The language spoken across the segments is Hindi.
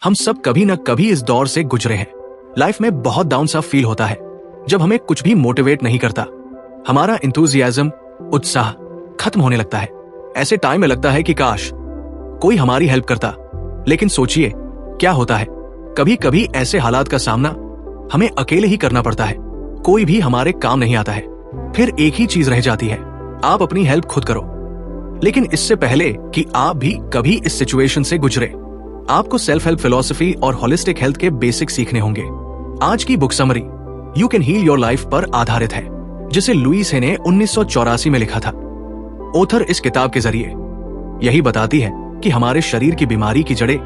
हम सब कभी न कभी इस दौर से गुजरे हैं। लाइफ में बहुत डाउन सा फील होता है जब हमें कुछ भी मोटिवेट नहीं करता। हमारा इंथुजियाज्म, उत्साह खत्म होने लगता है। ऐसे टाइम में लगता है कि काश कोई हमारी हेल्प करता। लेकिन सोचिए क्या होता है, कभी कभी ऐसे हालात का सामना हमें अकेले ही करना पड़ता है। कोई भी हमारे काम नहीं आता है। फिर एक ही चीज रह जाती है, आप अपनी हेल्प खुद करो। लेकिन इससे पहले कि आप भी कभी इस सिचुएशन से गुजरे, आपको सेल्फ हेल्प फिलॉसफी और होलिस्टिक हेल्थ के बेसिक सीखने होंगे। आज की book summary you can heal your life पर आधारित है, जिसे लुईस हे ने 1984 में लिखा था। ऑथर इस किताब के जरिए यही बताती है कि हमारे शरीर की बीमारी की जड़ें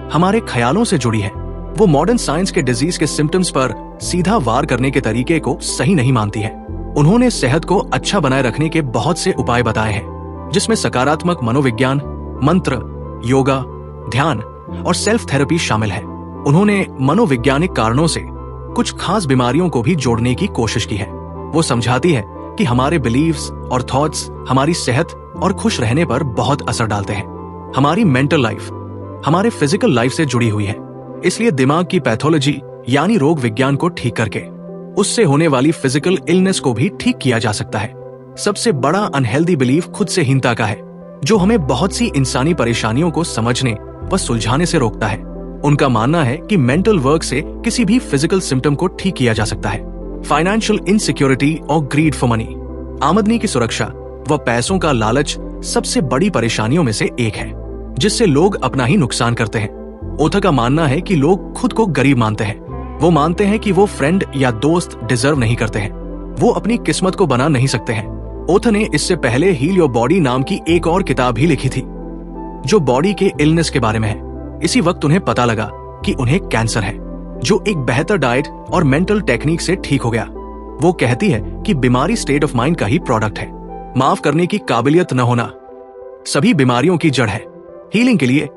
हमारे ख्यालों से जुड़ी है। वो मॉडर्न साइंस के डिजीज के सिम्टम्स पर सीधा वार करने के तरीके को सही नहीं मानती है। उन्होंने सेहत को अच्छा बनाए रखने के बहुत से उपाय बताए हैं, जिसमें सकारात्मक मनोविज्ञान, मंत्र, योगा, ध्यान और सेल्फ थेरेपी शामिल है। उन्होंने मनोवैज्ञानिक कारणों से कुछ खास बीमारियों को भी जोड़ने की कोशिश की है। वो समझाती है कि हमारे बिलीव्स और थॉट्स हमारी सेहत और खुश रहने पर बहुत असर डालते हैं। हमारी मेंटल लाइफ हमारे फिजिकल लाइफ से जुड़ी हुई है, इसलिए दिमाग की पैथोलॉजी यानी रोग विज्ञान को ठीक करके उससे होने वाली फिजिकल इलनेस को भी ठीक किया जा सकता है। सबसे बड़ा अनहेल्दी बिलीफ खुद से हीनता का है, जो हमें बहुत सी इंसानी परेशानियों को समझने व सुलझाने से रोकता है। उनका मानना है कि मेंटल वर्क से किसी भी फिजिकल सिम्टम को ठीक किया जा सकता है। फाइनेंशियल इनसिक्योरिटी और ग्रीड फॉर मनी, आमदनी की सुरक्षा व पैसों का लालच सबसे बड़ी परेशानियों में से एक है, जिससे लोग अपना ही नुकसान करते हैं। ऑथर का मानना है कि लोग खुद को गरीब मानते हैं। वो मानते हैं कि वो फ्रेंड या दोस्त डिजर्व नहीं करते हैं, वो अपनी किस्मत को बना नहीं सकते हैं। ऑथर ने इससे पहले हील योर बॉडी नाम की एक और किताब भी लिखी थी, जो बॉडी के इलनेस के बारे में है। इसी वक्त उन्हें पता लगा कि उन्हें कैंसर है, जो एक बेहतर डाइट और मेंटल टेक्निक से ठीक हो गया। वो कहती है कि बीमारी स्टेट ऑफ माइंड का ही प्रोडक्ट है। माफ करने की काबिलियत न होना सभी बीमारियों की जड़ है। हीलिंग के लिए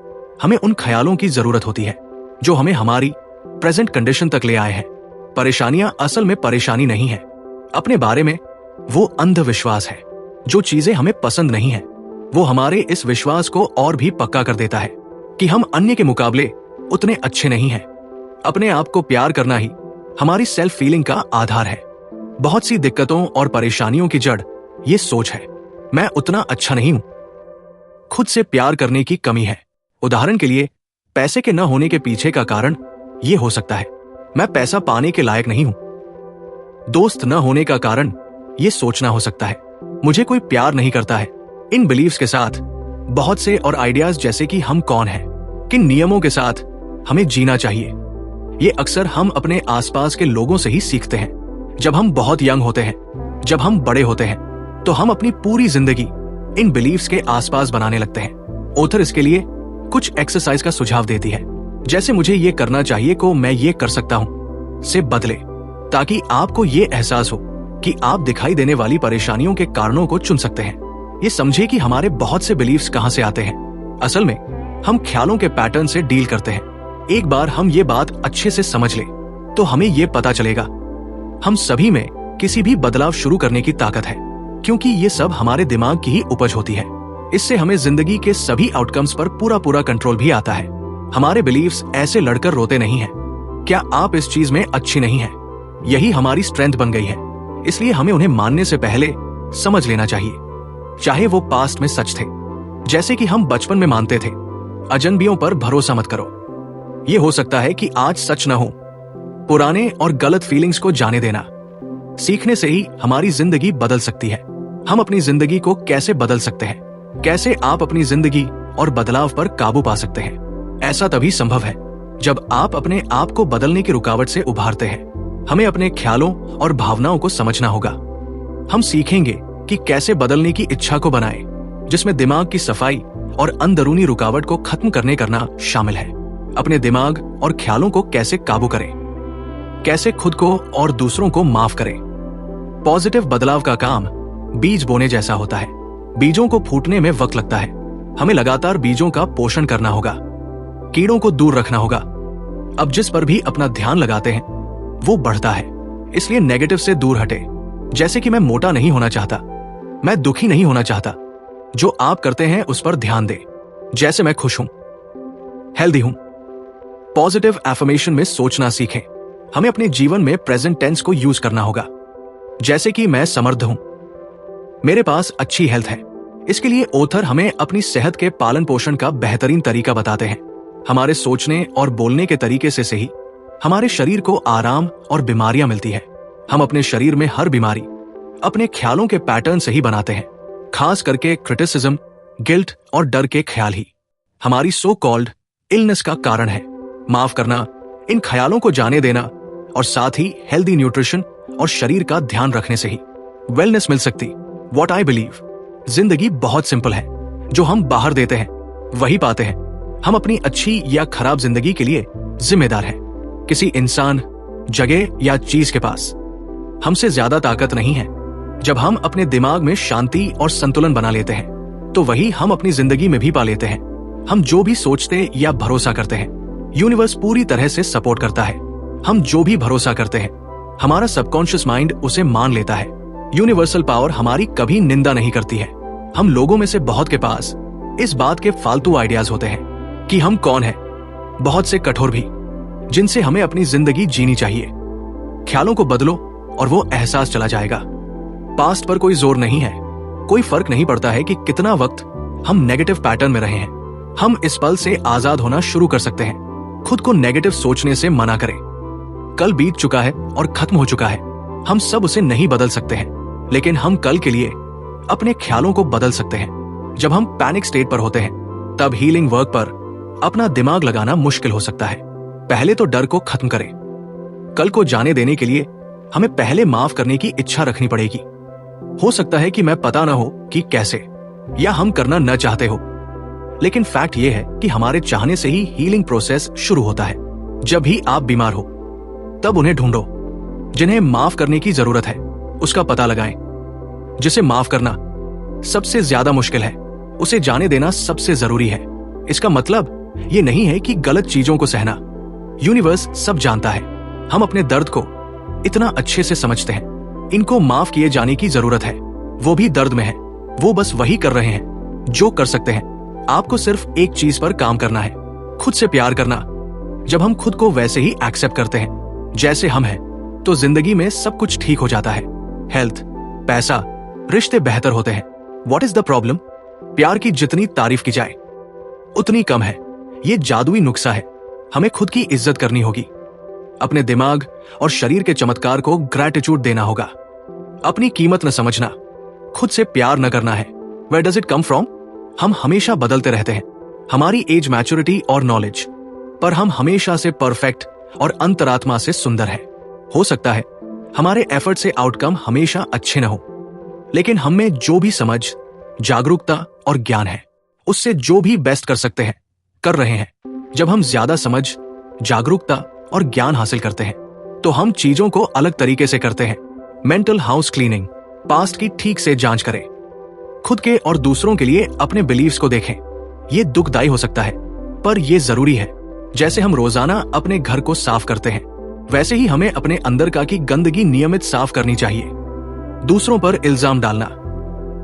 हमें उन ख्यालों की जरूरत होती है जो हमें हमारी प्रेजेंट कंडीशन तक ले आए हैं। परेशानियां असल में परेशानी नहीं है, अपने बारे में वो अंधविश्वास है। जो चीजें हमें पसंद नहीं है, वो हमारे इस विश्वास को और भी पक्का कर देता है कि हम अन्य के मुकाबले उतने अच्छे नहीं हैं। अपने आप को प्यार करना ही हमारी सेल्फ फीलिंग का आधार है। बहुत सी दिक्कतों और परेशानियों की जड़ ये सोच है, मैं उतना अच्छा नहीं हूं। खुद से प्यार करने की कमी है। उदाहरण के लिए, पैसे के न होने के पीछे का कारण ये हो सकता है, मैं पैसा पाने के लायक नहीं हूं। दोस्त न होने का कारण ये सोचना हो सकता है, मुझे कोई प्यार नहीं करता है। इन बिलीव्स के साथ बहुत से और आइडियाज, जैसे कि हम कौन हैं, किन नियमों के साथ हमें जीना चाहिए, ये अक्सर हम अपने आसपास के लोगों से ही सीखते हैं। जब हम बहुत यंग होते हैं, जब हम बड़े होते हैं, तो हम अपनी पूरी जिंदगी इन बिलीव्स के आसपास बनाने लगते हैं। ऑथर इसके लिए कुछ एक्सरसाइज का सुझाव देती है, जैसे मुझे ये करना चाहिए को मैं ये कर सकता हूं से बदले, ताकि आपको ये एहसास हो कि आप दिखाई देने वाली परेशानियों के कारणों को चुन सकते हैं। ये समझे कि हमारे बहुत से बिलीव्स कहां से आते हैं। असल में हम ख्यालों के पैटर्न से डील करते हैं। एक बार हम ये बात अच्छे से समझ ले तो हमें ये पता चलेगा हम सभी में किसी भी बदलाव शुरू करने की ताकत है, क्योंकि ये सब हमारे दिमाग की ही उपज होती है। इससे हमें जिंदगी के सभी आउटकम्स पर पूरा कंट्रोल भी आता है। हमारे बिलीव्स ऐसे लड़कर रोते नहीं हैं, क्या आप इस चीज में अच्छी नहीं है, यही हमारी स्ट्रेंथ बन गई है। इसलिए हमें उन्हें मानने से पहले समझ लेना चाहिए, चाहे वो पास्ट में सच थे। जैसे कि हम बचपन में मानते थे, अजनबियों पर भरोसा मत करो। ये हो सकता है कि आज सच न हो। पुराने और गलत फीलिंग्स को जाने देना सीखने से ही हमारी जिंदगी बदल सकती है। हम अपनी जिंदगी को कैसे बदल सकते हैं, कैसे आप अपनी जिंदगी और बदलाव पर काबू पा सकते हैं। ऐसा तभी संभव है जब आप अपने आप को बदलने की रुकावट से उभारते हैं। हमें अपने ख्यालों और भावनाओं को समझना होगा। हम सीखेंगे कि कैसे बदलने की इच्छा को बनाएं, जिसमें दिमाग की सफाई और अंदरूनी रुकावट को खत्म करना शामिल है। अपने दिमाग और ख्यालों को कैसे काबू करें, कैसे खुद को और दूसरों को माफ करें। पॉजिटिव बदलाव का काम बीज बोने जैसा होता है। बीजों को फूटने में वक्त लगता है। हमें लगातार बीजों का पोषण करना होगा, कीड़ों को दूर रखना होगा। अब जिस पर भी अपना ध्यान लगाते हैं वो बढ़ता है, इसलिए नेगेटिव से दूर हटे। जैसे कि मैं मोटा नहीं होना चाहता, मैं दुखी नहीं होना चाहता। जो आप करते हैं उस पर ध्यान दें। जैसे मैं खुश हूं, हेल्दी हूं, पॉजिटिव एफर्मेशन में सोचना सीखें। हमें अपने जीवन में प्रेजेंट टेंस को यूज करना होगा, जैसे कि मैं समृद्ध हूं, मेरे पास अच्छी हेल्थ है। इसके लिए ऑथर हमें अपनी सेहत के पालन पोषण का बेहतरीन तरीका बताते हैं। हमारे सोचने और बोलने के तरीके से ही हमारे शरीर को आराम और बीमारियां मिलती है। हम अपने शरीर में हर बीमारी अपने ख्यालों के पैटर्न से ही बनाते हैं, खास करके क्रिटिसिज्म, गिल्ट और डर के ख्याल ही हमारी सो कॉल्ड इलनेस का कारण है। माफ करना, इन ख्यालों को जाने देना और साथ ही हेल्दी न्यूट्रिशन और शरीर का ध्यान रखने से ही वेलनेस मिल सकती। व्हाट आई बिलीव, जिंदगी बहुत सिंपल है। जो हम बाहर देते हैं वही पाते हैं। हम अपनी अच्छी या खराब जिंदगी के लिए जिम्मेदार हैं। किसी इंसान, जगह या चीज के पास हमसे ज्यादा ताकत नहीं है। जब हम अपने दिमाग में शांति और संतुलन बना लेते हैं तो वही हम अपनी जिंदगी में भी पा लेते हैं। हम जो भी सोचते या भरोसा करते हैं, यूनिवर्स पूरी तरह से सपोर्ट करता है। हम जो भी भरोसा करते हैं, हमारा सबकॉन्शियस माइंड उसे मान लेता है। यूनिवर्सल पावर हमारी कभी निंदा नहीं करती है। हम लोगों में से बहुत के पास इस बात के फालतू आइडियाज होते हैं कि हम कौन हैं, बहुत से कठोर भी, जिनसे हमें अपनी जिंदगी जीनी चाहिए। ख्यालों को बदलो और वो एहसास चला जाएगा। पास्ट पर कोई जोर नहीं है। कोई फर्क नहीं पड़ता है कि कितना वक्त हम नेगेटिव पैटर्न में रहे हैं। हम इस पल से आजाद होना शुरू कर सकते हैं। खुद को नेगेटिव सोचने से मना करें। कल बीत चुका है और खत्म हो चुका है। हम सब उसे नहीं बदल सकते हैं, लेकिन हम कल के लिए अपने ख्यालों को बदल सकते हैं। जब हम पैनिक स्टेट पर होते हैं तब हीलिंग वर्क पर अपना दिमाग लगाना मुश्किल हो सकता है। पहले तो डर को खत्म करें। कल को जाने देने के लिए हमें पहले माफ करने की इच्छा रखनी पड़ेगी। हो सकता है कि मैं पता ना हो कि कैसे, या हम करना न चाहते हो, लेकिन फैक्ट यह है कि हमारे चाहने से ही हीलिंग प्रोसेस शुरू होता है। जब भी आप बीमार हो तब उन्हें ढूंढो जिन्हें माफ करने की जरूरत है, उसका पता लगाएं। जिसे माफ करना सबसे ज्यादा मुश्किल है, उसे जाने देना सबसे जरूरी है। इसका मतलब ये नहीं है कि गलत चीजों को सहना। यूनिवर्स सब जानता है। हम अपने दर्द को इतना अच्छे से समझते हैं। इनको माफ किए जाने की जरूरत है। वो भी दर्द में है। वो बस वही कर रहे हैं जो कर सकते हैं। आपको सिर्फ एक चीज पर काम करना है, खुद से प्यार करना। जब हम खुद को वैसे ही एक्सेप्ट करते हैं जैसे हम हैं, तो जिंदगी में सब कुछ ठीक हो जाता है। हेल्थ, पैसा, रिश्ते बेहतर होते हैं। What is the problem? प्यार की जितनी तारीफ की जाए उतनी कम है। ये जादुई नुस्खा है। हमें खुद की इज्जत करनी होगी। अपने दिमाग और शरीर के चमत्कार को ग्रैटिट्यूड देना होगा। अपनी कीमत न समझना, खुद से प्यार न करना है। Where does it come from? हम हमेशा बदलते रहते हैं, हमारी एज, मैच्योरिटी और नॉलेज, पर हम हमेशा से परफेक्ट और अंतरात्मा से सुंदर है। हो सकता है हमारे एफर्ट से आउटकम हमेशा अच्छे न हो, लेकिन हम में जो भी समझ, जागरूकता और ज्ञान है, उससे जो भी बेस्ट कर सकते हैं कर रहे हैं। जब हम ज्यादा समझ, जागरूकता और ज्ञान हासिल करते हैं तो हम चीजों को अलग तरीके से करते हैं। मेंटल हाउस क्लीनिंग, पास्ट की ठीक से जांच करें। खुद के और दूसरों के लिए अपने बिलीव्स को देखें। ये दुखदाई हो सकता है, पर यह जरूरी है। जैसे हम रोजाना अपने घर को साफ करते हैं, वैसे ही हमें अपने अंदर का की गंदगी नियमित साफ करनी चाहिए। दूसरों पर इल्जाम डालना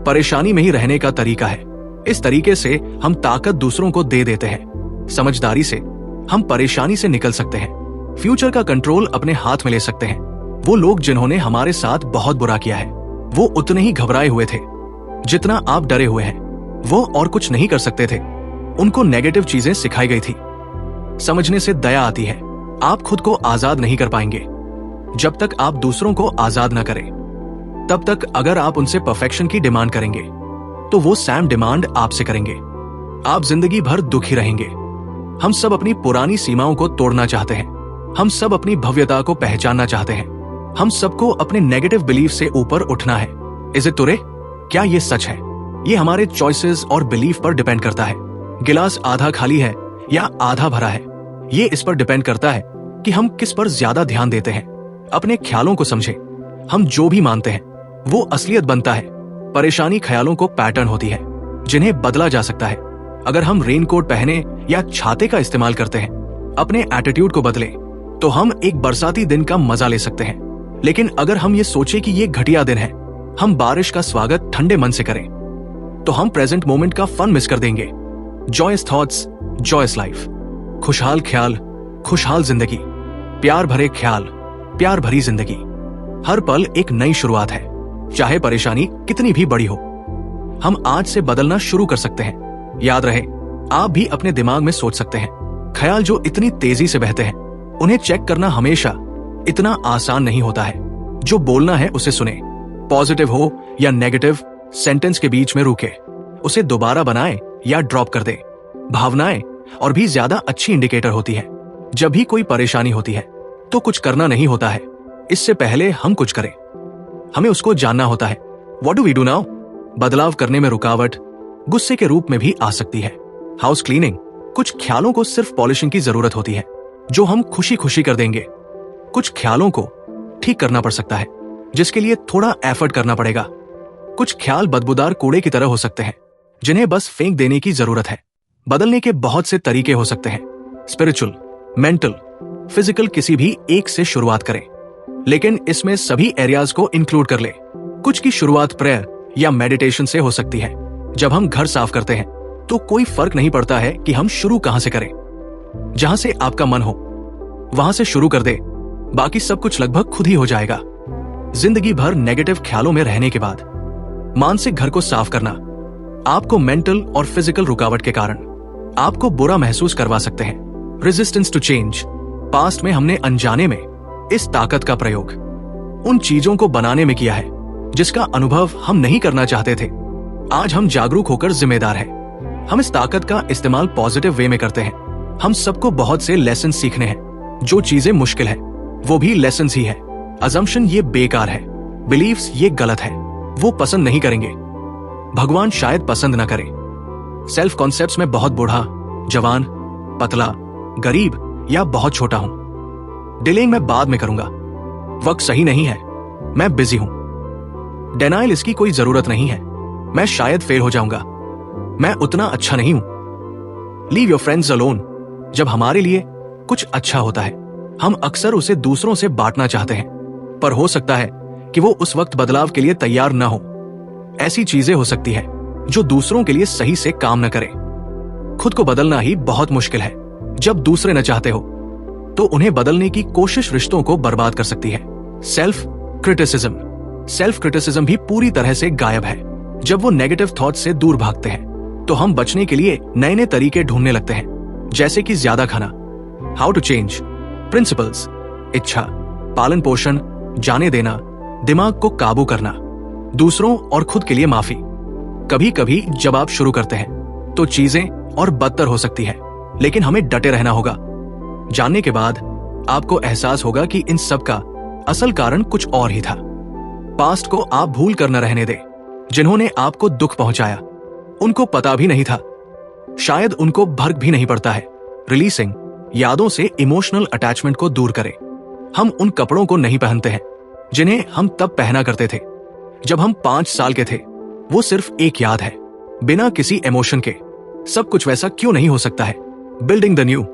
परेशानी में ही रहने का तरीका है। इस तरीके से हम ताकत दूसरों को दे देते हैं। समझदारी से हम परेशानी से निकल सकते हैं। फ्यूचर का कंट्रोल अपने हाथ में ले सकते हैं। वो लोग जिन्होंने हमारे साथ बहुत बुरा किया है, वो उतने ही घबराए हुए थे जितना आप डरे हुए हैं। वो और कुछ नहीं कर सकते थे। उनको नेगेटिव चीजें सिखाई गई थी। समझने से दया आती है। आप खुद को आजाद नहीं कर पाएंगे जब तक आप दूसरों को आजाद न करें। तब तक अगर आप उनसे परफेक्शन की डिमांड करेंगे तो वो सेम डिमांड आपसे करेंगे। आप जिंदगी भर दुखी रहेंगे। हम सब अपनी पुरानी सीमाओं को तोड़ना चाहते हैं। हम सब अपनी भव्यता को पहचानना चाहते हैं। हम सबको अपने नेगेटिव बिलीफ से ऊपर उठना है। Is it today? क्या ये सच है? ये हमारे चॉइसेस और बिलीफ पर डिपेंड करता है। गिलास आधा खाली है या आधा भरा है, ये इस पर डिपेंड करता है कि हम किस पर ज्यादा ध्यान देते हैं। अपने ख्यालों को समझें। हम जो भी मानते हैं वो असलियत बनता है। परेशानी ख्यालों को पैटर्न होती है जिन्हें बदला जा सकता है। अगर हम रेनकोट पहने या छाते का इस्तेमाल करते हैं, अपने एटीट्यूड को बदलें, तो हम एक बरसाती दिन का मजा ले सकते हैं। लेकिन अगर हम ये सोचे कि ये घटिया दिन है, हम बारिश का स्वागत ठंडे मन से करें, तो हम प्रेजेंट मोमेंट का फन मिस कर देंगे। Joyous thoughts, joyous life. खुशहाल ख्याल, खुशहाल जिंदगी, प्यार भरे ख्याल, प्यार भरी जिंदगी। हर पल एक नई शुरुआत है, चाहे परेशानी कितनी भी बड़ी हो। हम आज से बदलना शुरू कर सकते हैं। याद रहे, आप भी अपने दिमाग में सोच सकते हैं। ख्याल जो इतनी तेजी से बहते हैं, उन्हें चेक करना हमेशा इतना आसान नहीं होता है। जो बोलना है उसे सुने, पॉजिटिव हो या नेगेटिव, सेंटेंस के बीच में रुके, उसे दोबारा बनाए या ड्रॉप कर दे। भावनाएं और भी ज्यादा अच्छी इंडिकेटर होती है। जब भी कोई परेशानी होती है तो कुछ करना नहीं होता है, इससे पहले हम कुछ करें। हमें उसको जानना होता है। What do we do now? बदलाव करने में रुकावट गुस्से के रूप में भी आ सकती है। हाउस क्लीनिंग, कुछ ख्यालों को सिर्फ पॉलिशिंग की जरूरत होती है, जो हम खुशी खुशी कर देंगे। कुछ ख्यालों को ठीक करना पड़ सकता है, जिसके लिए थोड़ा एफर्ट करना पड़ेगा। कुछ ख्याल बदबूदार कूड़े की तरह हो सकते हैं, जिन्हें बस फेंक देने की जरूरत है। बदलने के बहुत से तरीके हो सकते हैं, स्पिरिचुअल, मेंटल, फिजिकल, किसी भी एक से शुरुआत करें, लेकिन इसमें सभी एरियाज को इंक्लूड कर ले। कुछ की शुरुआत प्रेयर या मेडिटेशन से हो सकती है। जब हम घर साफ करते हैं तो कोई फर्क नहीं पड़ता है कि हम शुरू कहां से करें। जहां से आपका मन हो वहां से शुरू कर दे, बाकी सब कुछ लगभग खुद ही हो जाएगा। जिंदगी भर नेगेटिव ख्यालों में रहने के बाद मानसिक घर को साफ करना आपको मेंटल और फिजिकल रुकावट के कारण आपको बुरा महसूस करवा सकते हैं। रेजिस्टेंस टू चेंज, पास्ट में हमने अनजाने में इस ताकत का प्रयोग उन चीजों को बनाने में किया है जिसका अनुभव हम नहीं करना चाहते थे। आज हम जागरूक होकर जिम्मेदार हैं। हम इस ताकत का इस्तेमाल पॉजिटिव वे में करते हैं। हम सबको बहुत से लेसन सीखने हैं। जो चीजें मुश्किल है वो भी लेसन ही है। अजम्पशन ये बेकार है, बिलीव्स ये गलत है, वो पसंद नहीं करेंगे, भगवान शायद पसंद न करे। सेल्फ कॉन्सेप्ट्स में बहुत बूढ़ा, जवान, पतला, गरीब या बहुत छोटा हूं। डिलेइंग मैं बाद में करूंगा, वक्त सही नहीं है, मैं बिजी हूं। डिनाइल, इसकी कोई जरूरत नहीं है, मैं शायद फेल हो जाऊंगा, मैं उतना अच्छा नहीं हूं। लीव योर फ्रेंड्स अलोन, जब हमारे लिए कुछ अच्छा होता है हम अक्सर उसे दूसरों से बांटना चाहते हैं, पर हो सकता है कि वो उस वक्त बदलाव के लिए तैयार न हो। ऐसी चीजें हो सकती है जो दूसरों के लिए सही से काम न करे। खुद को बदलना ही बहुत मुश्किल है। जब दूसरे न चाहते हो तो उन्हें बदलने की कोशिश रिश्तों को बर्बाद कर सकती है। सेल्फ क्रिटिसिज्म भी पूरी तरह से गायब है। जब वो नेगेटिव थॉट से दूर भागते हैं तो हम बचने के लिए नए नए तरीके ढूंढने लगते हैं, जैसे कि ज्यादा खाना। हाउ टू चेंज प्रिंसिपल्स, इच्छा, पालन पोषण, जाने देना, दिमाग को काबू करना, दूसरों और खुद के लिए माफी। कभी कभी जब आप शुरू करते हैं तो चीजें और बदतर हो सकती है, लेकिन हमें डटे रहना होगा। जानने के बाद आपको एहसास होगा कि इन सब का असल कारण कुछ और ही था। पास्ट को आप भूल कर न रहने दे। जिन्होंने आपको दुख पहुंचाया उनको पता भी नहीं था, शायद उनको भर्क भी नहीं पड़ता है। रिलीजिंग, यादों से इमोशनल अटैचमेंट को दूर करें। हम उन कपड़ों को नहीं पहनते हैं जिन्हें हम तब पहना करते थे जब हम 5 साल के थे। वो सिर्फ एक याद है, बिना किसी इमोशन के। सब कुछ वैसा क्यों नहीं हो सकता है? बिल्डिंग द न्यू,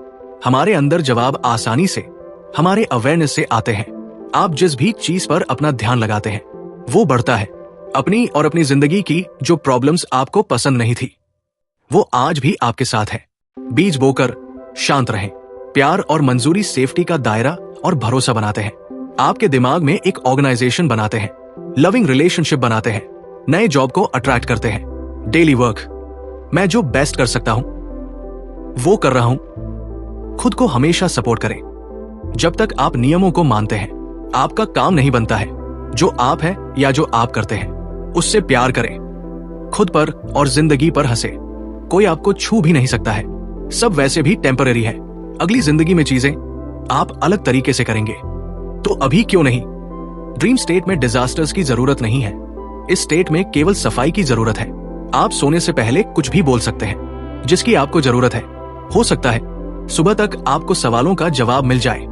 हमारे अंदर जवाब आसानी से हमारे अवेयरनेस से आते हैं। आप जिस भी चीज पर अपना ध्यान लगाते हैं वो बढ़ता है। अपनी और अपनी जिंदगी की जो प्रॉब्लम्स आपको पसंद नहीं थी वो आज भी आपके साथ है। बीज बोकर शांत रहें। प्यार और मंजूरी सेफ्टी का दायरा और भरोसा बनाते हैं। आपके दिमाग में एक ऑर्गेनाइजेशन बनाते हैं, लविंग रिलेशनशिप बनाते हैं, नए जॉब को अट्रैक्ट करते हैं। डेली वर्क, मैं जो बेस्ट कर सकता हूं वो कर रहा हूं। खुद को हमेशा सपोर्ट करें। जब तक आप नियमों को मानते हैं आपका काम नहीं बनता है। जो आप है या जो आप करते हैं उससे प्यार करें। खुद पर और जिंदगी पर हंसे। कोई आपको छू भी नहीं सकता है, सब वैसे भी टेम्पररी है। अगली जिंदगी में चीजें आप अलग तरीके से करेंगे, तो अभी क्यों नहीं? ड्रीम स्टेट में डिजास्टर्स की जरूरत नहीं है। इस स्टेट में केवल सफाई की जरूरत है। आप सोने से पहले कुछ भी बोल सकते हैं जिसकी आपको जरूरत है। हो सकता है सुबह तक आपको सवालों का जवाब मिल जाए।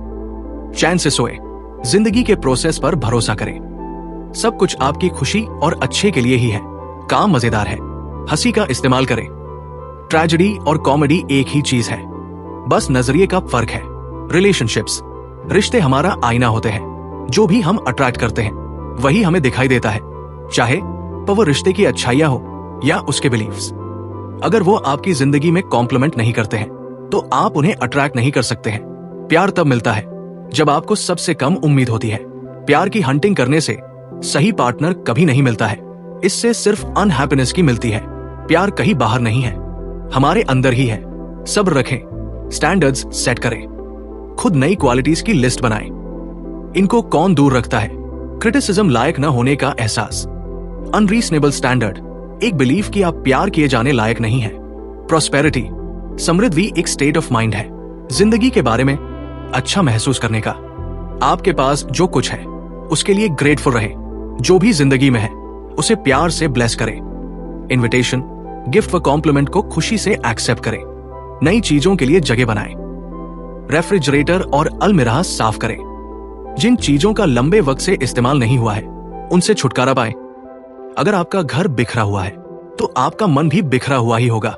चैन से सोए। जिंदगी के प्रोसेस पर भरोसा करें। सब कुछ आपकी खुशी और अच्छे के लिए ही है। काम मजेदार है, हंसी का इस्तेमाल करें। ट्रेजेडी और कॉमेडी एक ही चीज है, बस नजरिए का फर्क है। रिलेशनशिप्स, रिश्ते हमारा आईना होते हैं। जो भी हम अट्रैक्ट करते हैं वही हमें दिखाई देता है, चाहे वो रिश्ते की अच्छाइयां हो या उसके बिलीव्स। अगर वो आपकी जिंदगी में कॉम्प्लीमेंट नहीं करते हैं तो आप उन्हें अट्रैक्ट नहीं कर सकते हैं। प्यार तब मिलता है जब आपको सबसे कम उम्मीद होती है। प्यार की हंटिंग करने से सही पार्टनर कभी नहीं मिलता है, इससे सिर्फ अनहैप्पीनेस की मिलती है। प्यार कहीं बाहर नहीं है, हमारे अंदर ही है। सब्र रखें, स्टैंडर्ड्स सेट करें, खुद नई क्वालिटीज की लिस्ट बनाएं। इनको कौन दूर रखता है? क्रिटिसिज्म लायक न होने का एहसास, अनरीजनेबल स्टैंडर्ड, एक बिलीफ कि आप प्यार किए जाने लायक नहीं है। प्रॉस्पेरिटी, समृद्धि एक स्टेट ऑफ माइंड है, जिंदगी के बारे में अच्छा महसूस करने का। आपके पास जो कुछ है उसके लिए ग्रेटफुल रहें। जो भी जिंदगी में है उसे प्यार से ब्लेस करें। इनविटेशन, गिफ्ट व कॉम्प्लीमेंट को खुशी से एक्सेप्ट करें। नई चीजों के लिए जगह बनाएं। रेफ्रिजरेटर और अलमीरा साफ करें। जिन चीजों का लंबे वक्त से इस्तेमाल नहीं हुआ है उनसे छुटकारा पाएं। अगर आपका घर बिखरा हुआ है तो आपका मन भी बिखरा हुआ ही होगा।